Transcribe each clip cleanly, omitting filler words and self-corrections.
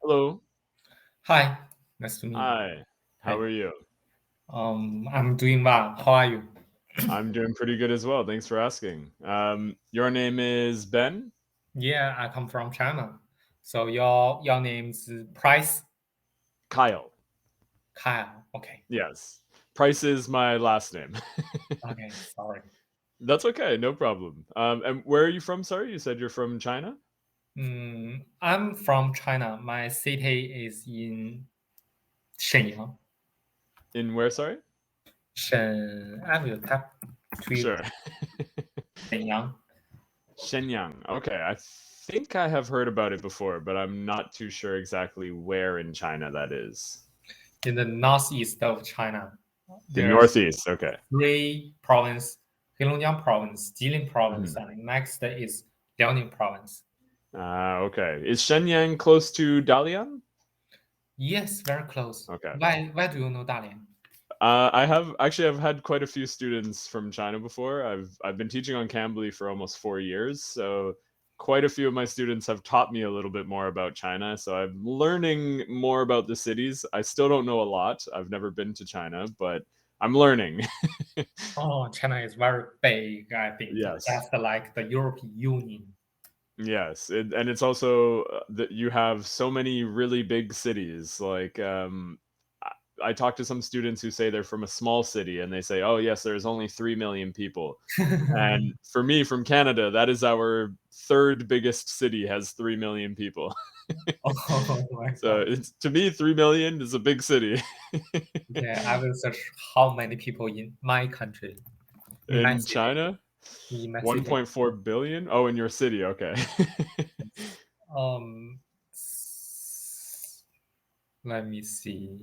Hello. Hi, nice to meet you. Hi. How Hi. are you? I'm doing well. How are you? I'm doing pretty good as well. Thanks for asking. Your name is Ben? Yeah, I come from China. So your name's Price Kyle. Kyle. Okay. Yes. Price is my last name. Okay. Sorry. That's okay, no problem. And where are you from? Sorry, you said you're from China? I'm from China. My city is in Shenyang. In where, sorry? I will tap to you. Sure. Shenyang Shenyang. Okay, I think I have heard about it before, but I'm not too sure exactly where in China that is. in the northeast of China. The There are Northeast. Okay. three provinces: Heilongjiang Province, Jilin Province, Mhm. and next is Liaoning Province. Okay. Is Shenyang close to Dalian? Yes, very close. Okay. Why do you know Dalian? I've had quite a few students from China before. I've been teaching on Cambly for almost 4 years, so quite a few of my students have taught me a little bit more about China. So I'm learning more about the cities. I still don't know a lot. I've never been to China, but I'm learning. Oh, China is very big, I think. Yes. Just like the European Union. Yes, and it's also that you have so many really big cities. Like, I, I talk to some students who say they're from a small city, and they say, "Oh, yes, there's only 3 million people." And for me, from Canada, that is our third biggest city, has 3 million people. Oh my So God. it's to me, 3 million is a big city. Okay, I will search how many people in my country, in my In city, China, in my city. 1.4 billion. Oh, in your city, okay. Um, let me see.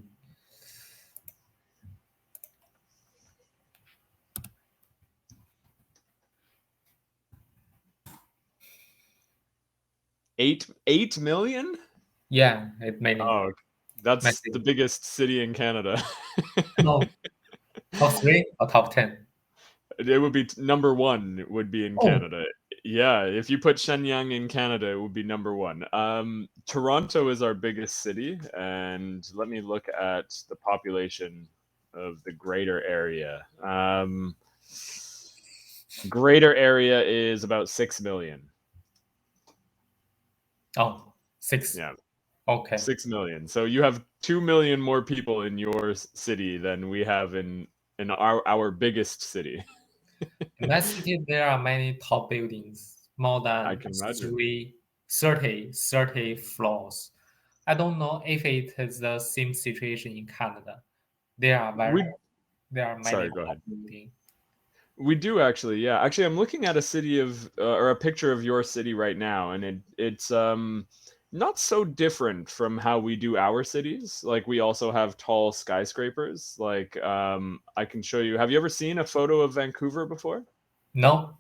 8 million. Yeah, it many Oh, my that's the city. biggest city in Canada. No, top three or top 10? It would be number 1 would be in Oh, Canada. Yeah, if you put Shenyang in Canada, it would be number 1. Toronto is our biggest city, and let me look at the population of the greater area. Greater area is about 6 million. oh, six. Yeah, Okay. 6 million. So you have 2 million more people in your city than we have in our biggest city. In my city, there are many tall buildings, more I than can imagine. 30 floors. I don't know if it is the same situation in Canada. There are very, We there are many Sorry, go tall ahead. buildings. We do actually, yeah. Actually, I'm looking at a city of or a picture of your city right now, and it's not so different from how we do our cities. Like we also have tall skyscrapers. Like I can show you. Have you ever seen a photo of Vancouver before? No,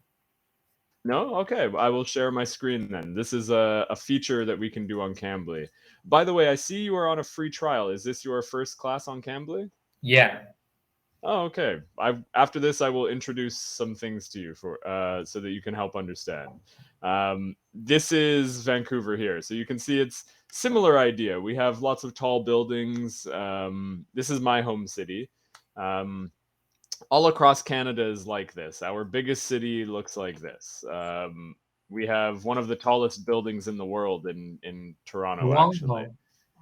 No? Okay, I will share my screen then. This is a feature that we can do on Cambly. By the way, I see you are on a free trial. Is this your first class on Cambly? yeah, Oh, okay. After this, I will introduce some things to you for so that you can help understand. This is Vancouver here, so you can see it's similar idea. We have lots of tall buildings. This is my home city. Um, all across Canada is like this. Our biggest city looks like this. We have one of the tallest buildings in the world in Toronto, actually. Toronto.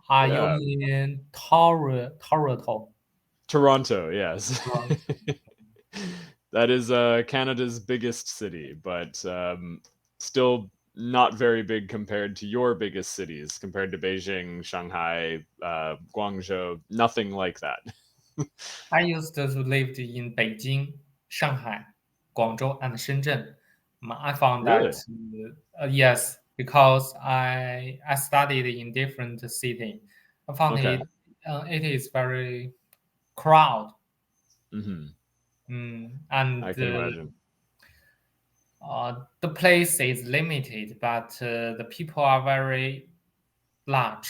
Are you Yeah, in Toronto? Toronto. Yes. Toronto. That is Canada's biggest city, but still not very big compared to your biggest cities, compared to Beijing, Shanghai, Guangzhou, nothing like that. I used to live in Beijing, Shanghai, Guangzhou, and Shenzhen. I found that Really? yes, because I studied in different city. I found Okay. it is very crowd, Hmm. I and can imagine. the place is limited, but the people are very large.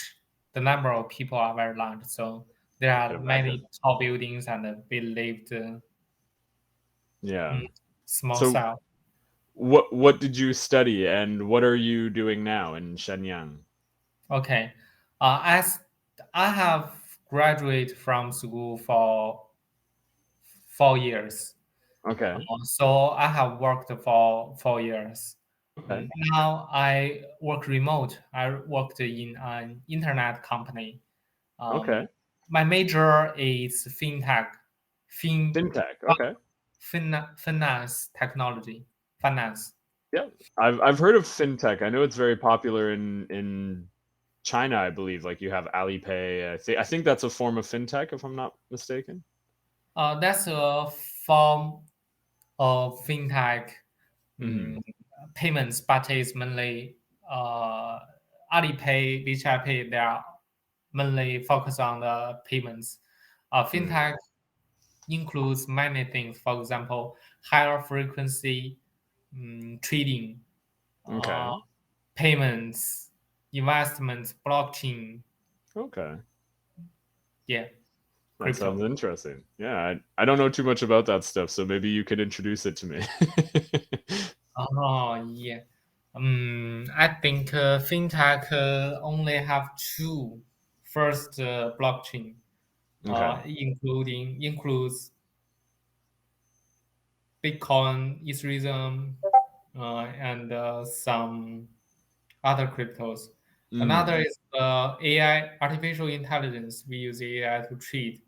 The number of people are very large, so there I can are imagine. many tall buildings, and we lived Yeah. small So, cell. what did you study, and what are you doing now in Shenyang? Okay. As I have graduated from school for 4 years, Okay. so I have worked for 4 years. Okay. Now I work remote. I worked in an internet company. Okay. My major is fintech, fin, Fintech. Okay. finance technology, finance. Yeah. I've heard of fintech. I know it's very popular in China, I believe. Like you have Alipay. I think that's a form of fintech, if I'm not mistaken. That's a form of fintech Hmm. mm, payments, but it's mainly uh, Alipay, WeChat Pay. They are mainly focused on the payments. Hmm. Fintech includes many things. For example, higher frequency trading, uh, Okay. payments, investments, blockchain, Okay. yeah, That sounds crypto. interesting. Yeah, I don't know too much about that stuff, so maybe you could introduce it to me. Oh, yeah. I think fintech only have two. First, blockchain, Okay. includes Bitcoin, Ethereum, and some other cryptos. Another Mm. is AI, artificial intelligence. We use AI to trade,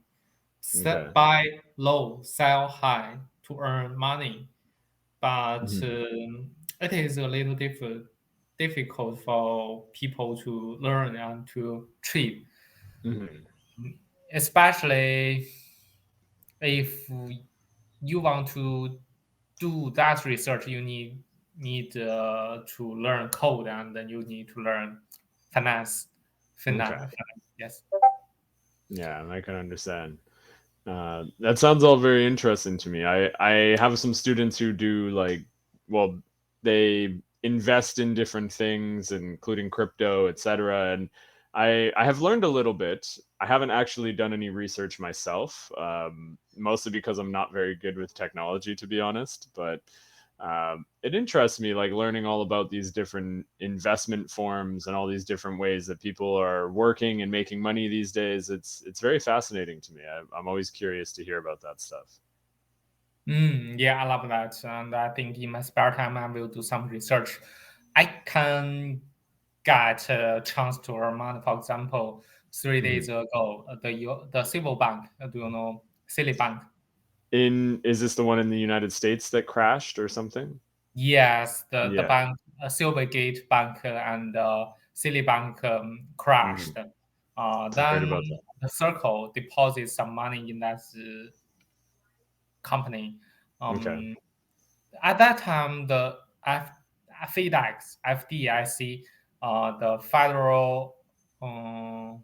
Okay. buy low, sell high to earn money. But Mhm. it is a little difficult for people to learn and to trade, Mhm. especially if you want to do that research. You need to learn code, and then you need to learn finance. Okay. Yes. Yeah, I can understand. That sounds all very interesting to me. I have some students who do like, well, they invest in different things, including crypto, etc. And I have learned a little bit. I haven't actually done any research myself, mostly because I'm not very good with technology, to be honest. But it interests me, like learning all about these different investment forms and all these different ways that people are working and making money these days. It's very fascinating to me. I'm always curious to hear about that stuff. Yeah, I love that. And I think in my spare time, I will do some research. I can get a chance to earn money. For example, 3 days Mhm. ago, the Civil Bank, do you know Silly Bank? In Is this the one in the United States that crashed or something? Yes, the Yeah. bank, Silvergate Bank and Silly Bank crashed. Hmm. I heard Then about that. the Circle deposits some money in that company. Okay. Um, at that time, the FDIC, the federal, um,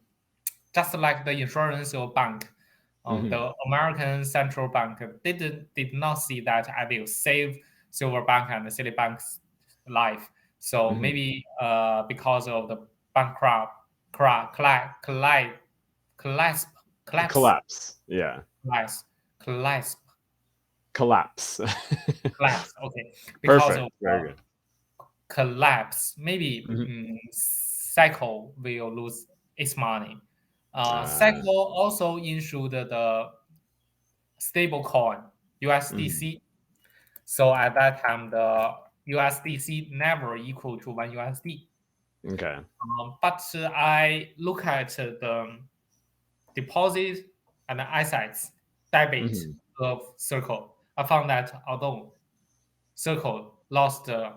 just like the insurance or bank, Hmm. the American central bank did not see that I will save Silver Bank and Citibank's life. So Hmm. maybe because of the bankrupt, collapse, collapse, collapse, Collapse. Yeah. collapse, collapse, Collapse. collapse. Okay, because of Perfect. Very good. collapse, maybe Hmm. Cycle will lose its money. Uh, Cycle also issued the stable coin mhm. USDC. So at that time, the USDC never equal to one USD. Okay. But I look at the deposit and assets debit Hmm. of Circle. I found that although Circle lost, I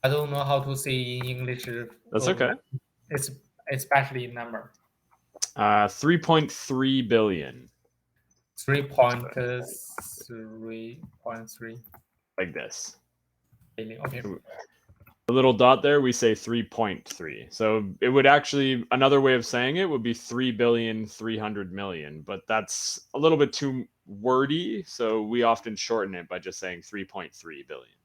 don't know how to say in English. That's Uh, okay. it's especially in number 3.3 billion. So 3.3 like this. billion. Okay. The little dot there, we say 3.3. So it would actually, another way of saying it would be 3,300,000,000, but that's a little bit too wordy. So we often shorten it by just saying 3.3 billion.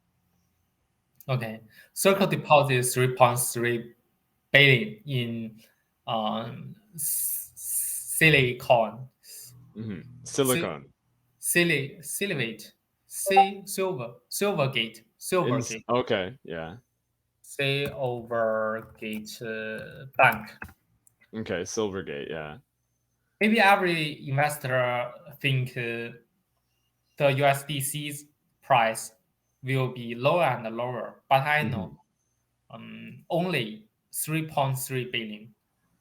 Okay. Circle deposits 3.3 billion in silicon, Hmm. si- Silicon. silivate, silvergate, In, silvergate, okay. Yeah. Silvergate Bank. Okay, Silvergate, yeah. Maybe every investor think the USDC's price will be lower and lower, but I know only 3.3 billion.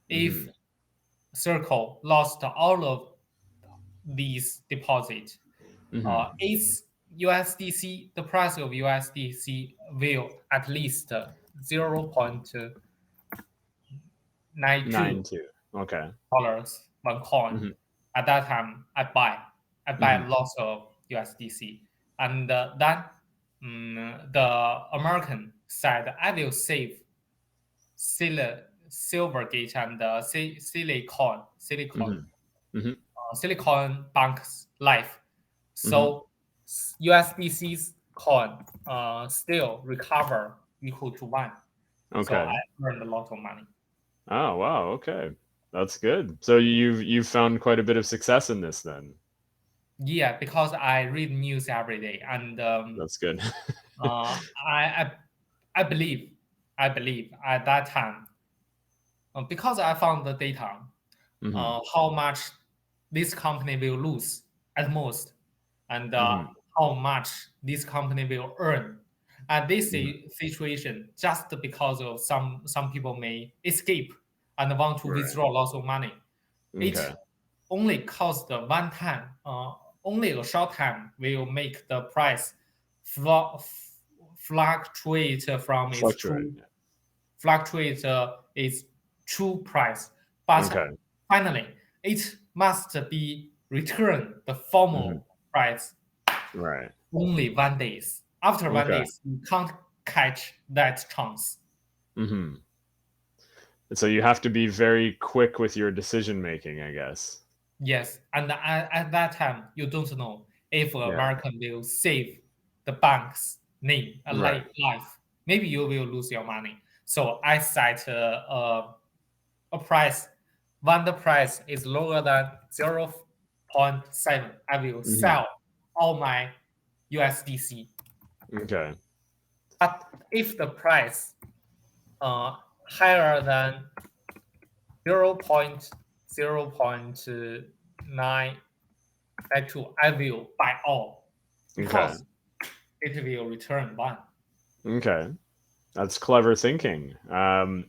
If Circle lost all of these deposits, its USDC, the price of USDC will at least 0.92 9-2. Okay. dollars one coin. At that time, I buy lots of USDC, and then the American said I will save Silvergate and Silicon Bank's life. So USDC's coin still recover equal to 1. So I Okay. earned a lot of money. Oh, wow. Okay. That's good. So you've found quite a bit of success in this then. Yeah, because I read news every day, and That's good. uh, I, I believe at that time, because I found the data, how much this company will lose at most, and how much this company will earn. At this situation, just because of some people may escape and want to Right. withdraw lots of money, it Okay. only cost one time, only a short time will make the price fluctuate from its Fluctuate. true fluctuate its true price. But Okay. finally, it must be returned the formal price Right. only 1 days. After one Okay. days, you can't catch that chance. So you have to be very quick with your decision making, I guess. Yes, and at that time, you don't know if Yeah. American will save the bank's name and Right. life. Maybe you will lose your money. So I set a price. When the price is lower than 0.7, I will sell all my USDC. Okay. But if the price higher than 0.0.9 I will buy all Okay. because it will return 1. Okay. That's clever thinking. Do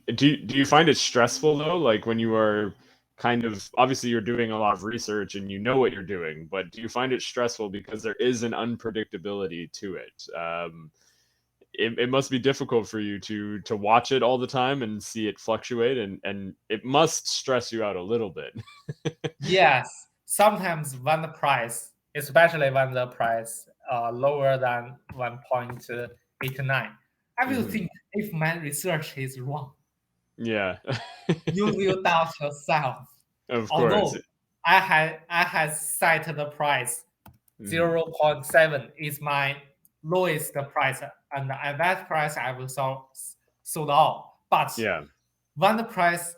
you find it stressful though? Like when you are kind of obviously you're doing a lot of research and you know what you're doing, but do you find it stressful because there is an unpredictability to it? It must be difficult for you to watch it all the time and see it fluctuate, and it must stress you out a little bit. Yes, sometimes when the price, especially when the price lower than 1.89, I will think if my research is wrong. Yeah. You will doubt yourself. Of course. Although I had set the price Mhm. 0.7 is my lowest price, and at that price I will sold all. But Yeah, when the price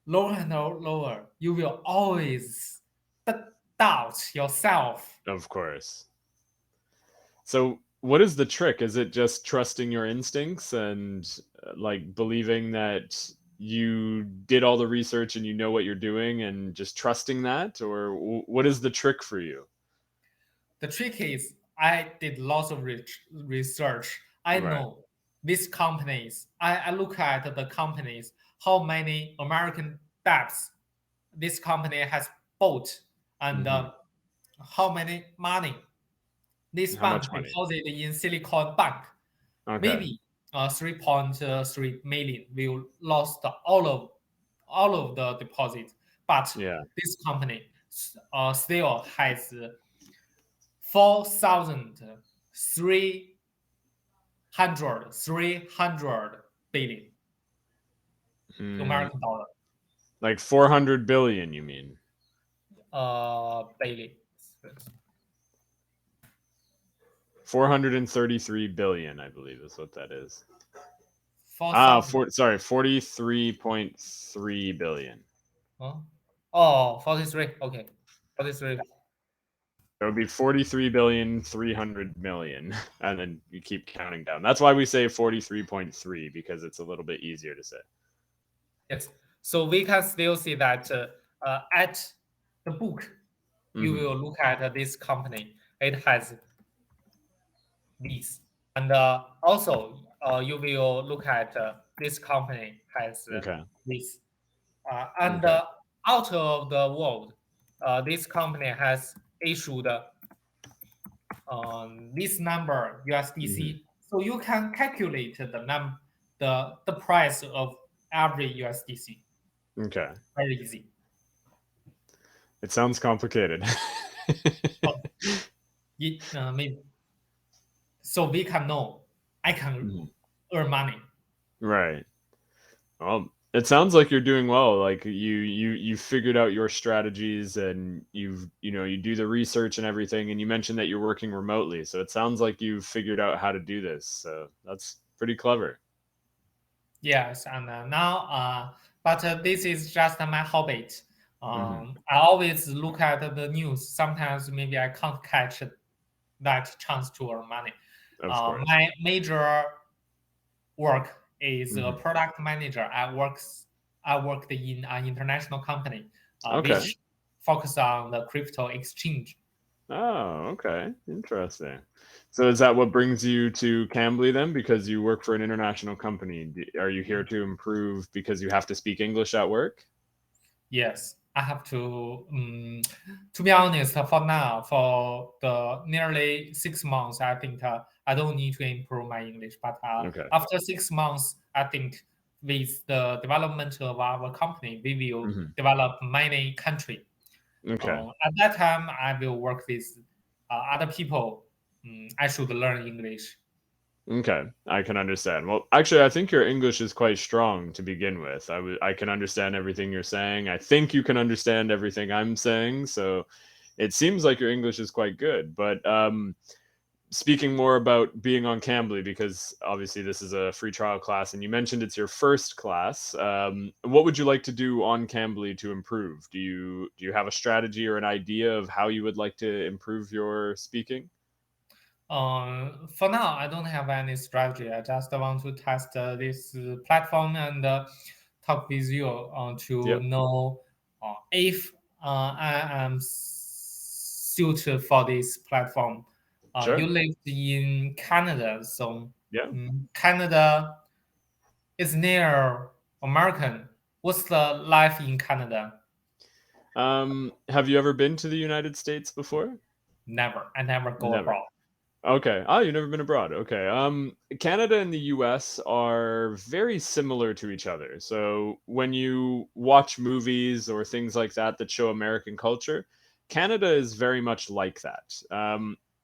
lower and lower, you will always doubt yourself. of course. So, what is the trick? Is it just trusting your instincts and like believing that you did all the research and you know what you're doing and just trusting that, or what is the trick for you? The trick is I did lots of research. I Right. know these companies. I look at the companies, how many American debts this company has bought, and how many money this How bank much money? deposited in Silicon Bank. Okay. Maybe 3.3 million will lost all of the deposit, but Yeah. this company still has 4,300 billion Mm, American dollar. like 400 billion, you mean? Billion. 433 billion, I believe is what that is. Four thousand. Sorry, 43.3 billion. Huh? Oh, 43. Okay. 43. It would be 43,300,000,000, and then you keep counting down. That's why we say 43.3 because it's a little bit easier to say. Yes. So we can still see that at the book, you Mm-hmm. will look at this company. It has this, and also you will look at this company has Okay. this, and Okay. out of the world, this company has issued this number Mm-hmm. USDC. So you can calculate the price of every USDC. Okay. Very easy. It sounds complicated. Oh, maybe. So we can know I can Mhm. earn money. Right. Well, it sounds like you're doing well. Like you figured out your strategies and you do the research and everything. And you mentioned that you're working remotely, so it sounds like you've figured out how to do this. So that's pretty clever. Yes, and now, but this is just my hobby. Hmm. I always look at the news. Sometimes maybe I can't catch that chance to earn money. Of course. My major work is a Hmm. product manager. I worked in an international company, Okay. which focus on the crypto exchange. Oh, okay. Interesting. So is that what brings you to Cambly then? Because you work for an international company. Are you here to improve because you have to speak English at work? Yes, I have to. To be honest, for now, for the nearly 6 months, I think I don't need to improve my English. But Okay. after 6 months, I think with the development of our company, we will Hmm. develop many country. Okay. At that time, I will work with other people. I should learn English. Okay, I can understand. Well, actually, I think your English is quite strong to begin with. I can understand everything you're saying. I think you can understand everything I'm saying. So it seems like your English is quite good. But speaking more about being on Cambly, because obviously this is a free trial class, and you mentioned it's your first class. What would you like to do on Cambly to improve? Do you have a strategy or an idea of how you would like to improve your speaking? For now, I don't have any strategy. I just want to test this platform and talk with you to Yep. know if I am suited for this platform. You Sure. lived in Canada, so Yeah. Canada is near American. What's the life in Canada? Have you ever been to the United States before? Never. I never go Never. abroad. Okay. Oh, you've never been abroad. Okay. Canada and the US are very similar to each other. So when you watch movies or things like that that show American culture, Canada is very much like that.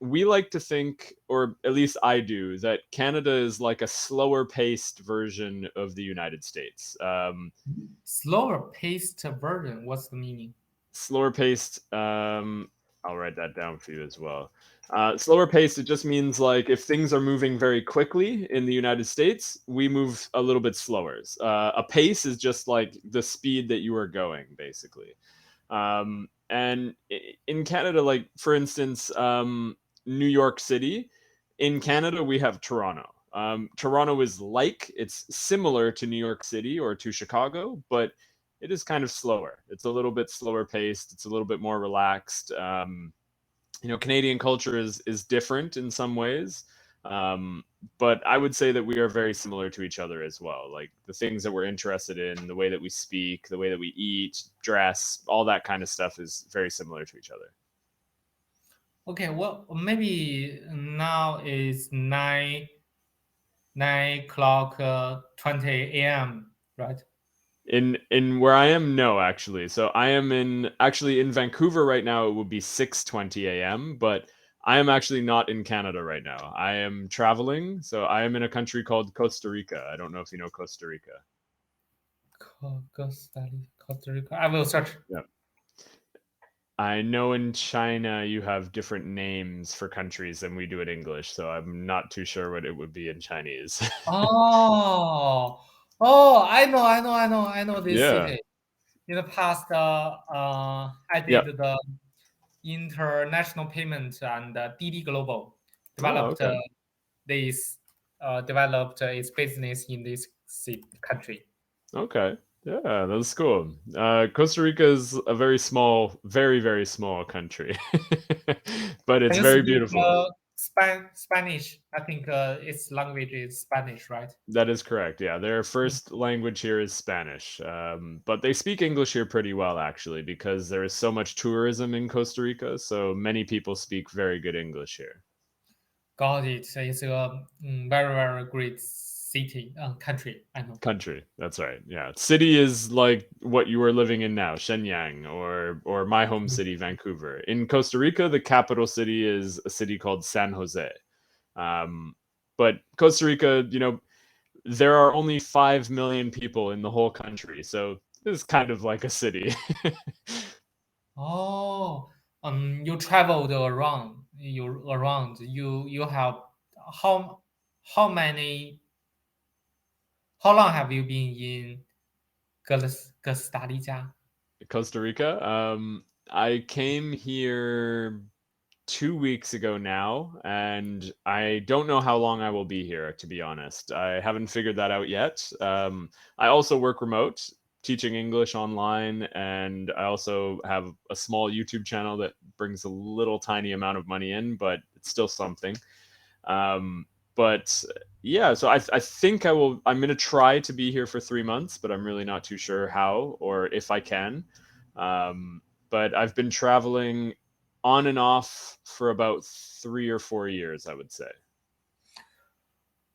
We like to think, or at least I do, that Canada is like a slower paced version of the United States. Slower paced version. What's the meaning? Slower paced. I'll write that down for you as well. Slower paced, it just means like if things are moving very quickly in the United States, we move a little bit slower. A pace is just like the speed that you are going, basically. And in Canada, like for instance, New York City, in Canada, we have Toronto. Toronto is it's similar to New York City or to Chicago, but it is kind of slower. It's a little bit slower paced. It's a little bit more relaxed. Canadian culture is different in some ways, um, but I would say that we are very similar to each other as well. Like the things that we're interested in, the way that we speak, the way that we eat, dress, all that kind of stuff is very similar to each other. Okay, well, maybe now is 9 o'clock 20 a.m. Right? In where I am, no, actually. So I am in Vancouver right now. It would be 6:20 a.m., but I am actually not in Canada right now. I am traveling, so I am in a country called Costa Rica. I don't know if you know Costa Rica. Costa Rica. I will search. Yeah. I know in China you have different names for countries than we do in English, so I'm not too sure what it would be in Chinese. Oh, I know this Yeah. city. In the past, I Yeah. did International Payment and DD Global Oh, developed okay. this its business in this country. Okay. Yeah, that's cool. Costa Rica is a very small, very, very small country, but it's Can you very speak beautiful. Spanish? I think its language is Spanish, right? That is correct. Yeah, their Mm. first language here is Spanish, but they speak English here pretty well, actually, because there is so much tourism in Costa Rica. So many people speak very good English here. Got it. It's a very, very great city, country. I know. Country. That's right. Yeah, city is like what you are living in now, Shenyang, or my home Mm. city, Vancouver. In Costa Rica, the capital city is a city called San Jose. Um, but Costa Rica, there are only 5 million people in the whole country, so it's kind of like a city. Oh, you traveled around. You have how how many how long have you been in Costa Rica? Costa Rica. I came here 2 weeks ago now, and I don't know how long I will be here, to be honest. I haven't figured that out yet. I also work remote, teaching English online, and I also have a small YouTube channel that brings a little tiny amount of money in, but it's still something. Um, but yeah, so I think I'm going to try to be here for 3 months, but I'm really not too sure how or if I can. Um, but I've been traveling on and off for about 3 or 4 years, I would say.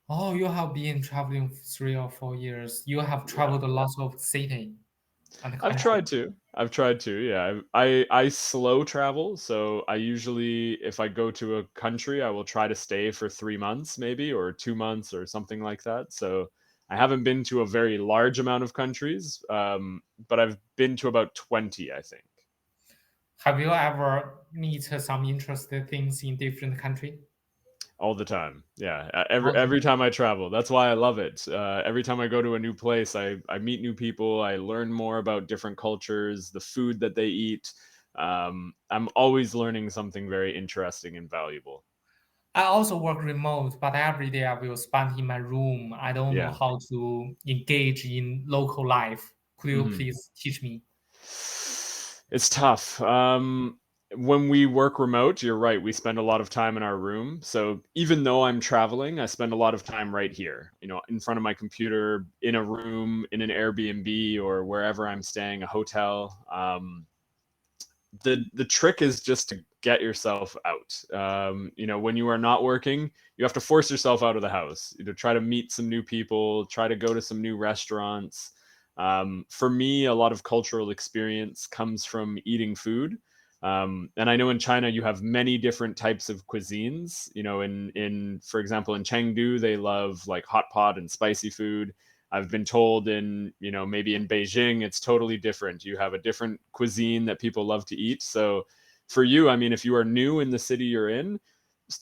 Oh, you have been traveling 3 or 4 years. You have Yeah. traveled a lot of city and I've country. tried to. I've tried to. Yeah. I slow travel, so I usually if I go to a country, I will try to stay for 3 months maybe or 2 months or something like that. So I haven't been to a very large amount of countries, but I've been to about 20, I think. Have you ever meet some interesting things in different country? All the time. Yeah. Every Also, time I travel. That's why I love it. Every time I go to a new place, I meet new people. I learn more about different cultures, the food that they eat. I'm always learning something very interesting and valuable. I also work remote, but every day I will spend in my room. I don't know Yeah. how to engage in local life. Could you Hmm. please teach me? It's tough. When we work remote, you're right. We spend a lot of time in our room. So even though I'm traveling, I spend a lot of time right here, in front of my computer, in a room, in an Airbnb or wherever I'm staying, a hotel. The trick is just to get yourself out. When you are not working, you have to force yourself out of the house. Try to meet some new people, try to go to some new restaurants. For me, a lot of cultural experience comes from eating food. And I know in China you have many different types of cuisines. In for example, in Chengdu they love like hot pot and spicy food. I've been told maybe in Beijing it's totally different. You have a different cuisine that people love to eat. So for you, I mean, if you are new in the city you're in,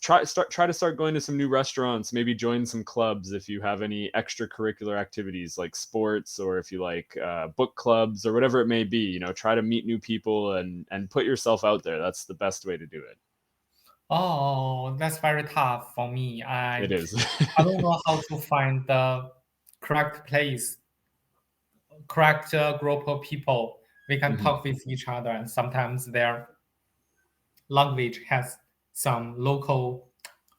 try to start going to some new restaurants, maybe join some clubs if you have any extracurricular activities like sports or if you like book clubs or whatever it may be. Try to meet new people and put yourself out there. That's the best way to do it. Oh, that's very tough for me. It is. I don't know how to find the correct place, correct group of people. We can Mhm. talk with each other, and sometimes their language has some local,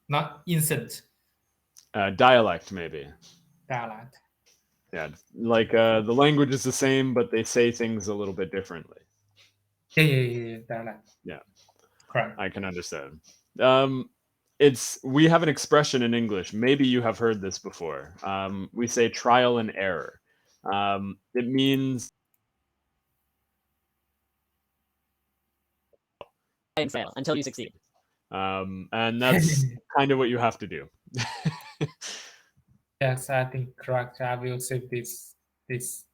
not instant Dialect maybe. dialect. Yeah, like the language is the same, but they say things a little bit differently. Yeah, dialect. Yeah, Correct. I can understand. Um, we have an expression in English. Maybe you have heard this before. We say trial and error. It means and fail until you succeed. and that's kind of what you have to do. Yes, I think correct. I will save this. This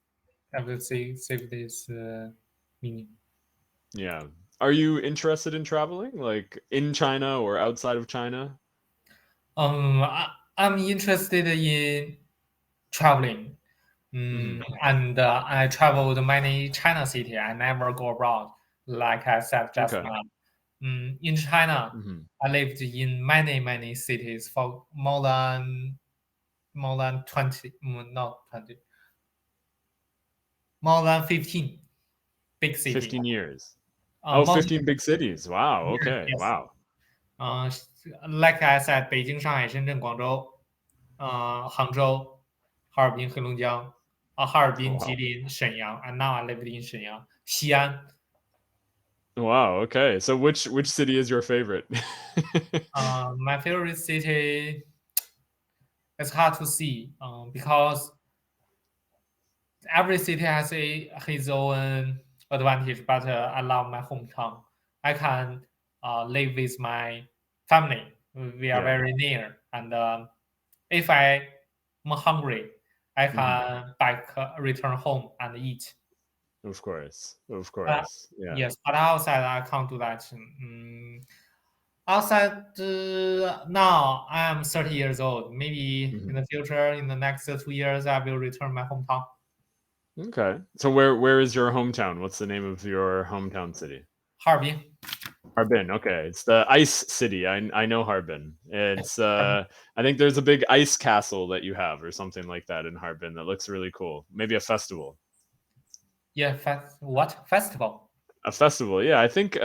I will save this meaning. Yeah. Are you interested in traveling, like in China or outside of China? I'm interested in traveling. Hmm. And I traveled many China city. I never go abroad, like I said just Okay. now. In China, Mhm. I lived in many cities for more than 20, not 20, more than 15 big cities. 15 years. More than 15 big cities. Wow. Okay. yes. Wow. Like I said, 北京、上海、深圳、广州，杭州、哈尔滨、黑龙江，哈尔滨、吉 Wow. 林、沈阳，and now I lived in 沈阳，西安。 Wow. Okay. So which city is your favorite? My favorite city, it's hard to see, because every city has his own advantage. But I love my hometown. I can live with my family. We are Yeah. very near, and if I'm hungry, I can return home and eat. Of course. Of But course. Yeah. yes, but outside I can't do that. Outside, now I am 30 years old. Maybe in the future, in the next 2 years, I will return my hometown. Okay. So where is your hometown? What's the name of your hometown city? 哈尔滨。 Harbin. Okay. It's the ice city. I know Harbin. It's I think there's a big ice castle that you have or something like that in Harbin that looks really cool. Maybe a festival. Yeah, what festival? A festival. Yeah, I think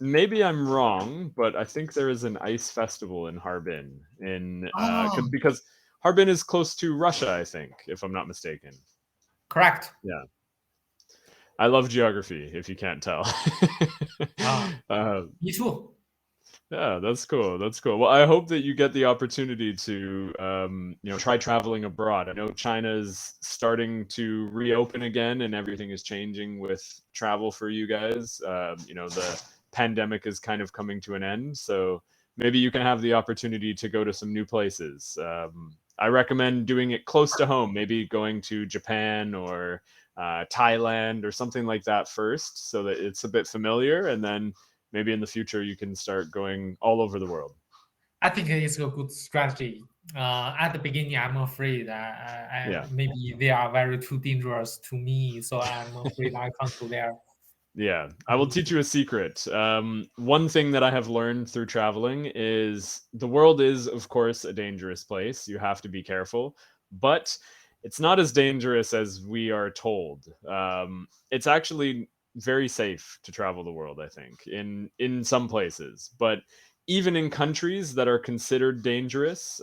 maybe I'm wrong, but I think there is an ice festival in Harbin in Oh, because Harbin is close to Russia, I think, if I'm not mistaken. correct. Yeah. I love geography, if you can't tell. uh, Me too. yeah, that's cool. That's cool. Well, I hope that you get the opportunity to, try traveling abroad. I know China is starting to reopen again, and everything is changing with travel for you guys. The pandemic is kind of coming to an end, so maybe you can have the opportunity to go to some new places. I recommend doing it close to home, maybe going to Japan or Thailand or something like that first, so that it's a bit familiar, and then maybe in the future you can start going all over the world. I think it's a good strategy. At the beginning, I'm afraid Yeah. maybe they are very too dangerous to me, so I'm afraid I can't go there. Yeah, I will teach you a secret. One thing that I have learned through traveling is the world is, of course, a dangerous place. You have to be careful, but it's not as dangerous as we are told. It's actually very safe to travel the world, I think, in some places. But even in countries that are considered dangerous,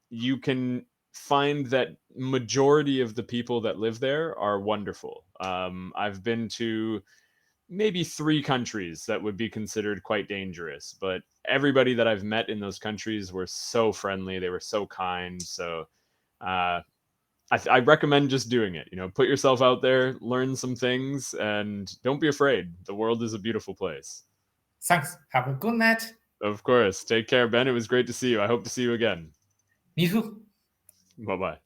you can find that majority of the people that live there are wonderful. I've been to maybe 3 countries that would be considered quite dangerous, but everybody that I've met in those countries were so friendly. They were so kind. So uh, I recommend just doing it. Put yourself out there, learn some things, and don't be afraid. The world is a beautiful place. Thanks. Have a good night. Of course. Take care, Ben. It was great to see you. I hope to see you again. Me too. Bye bye.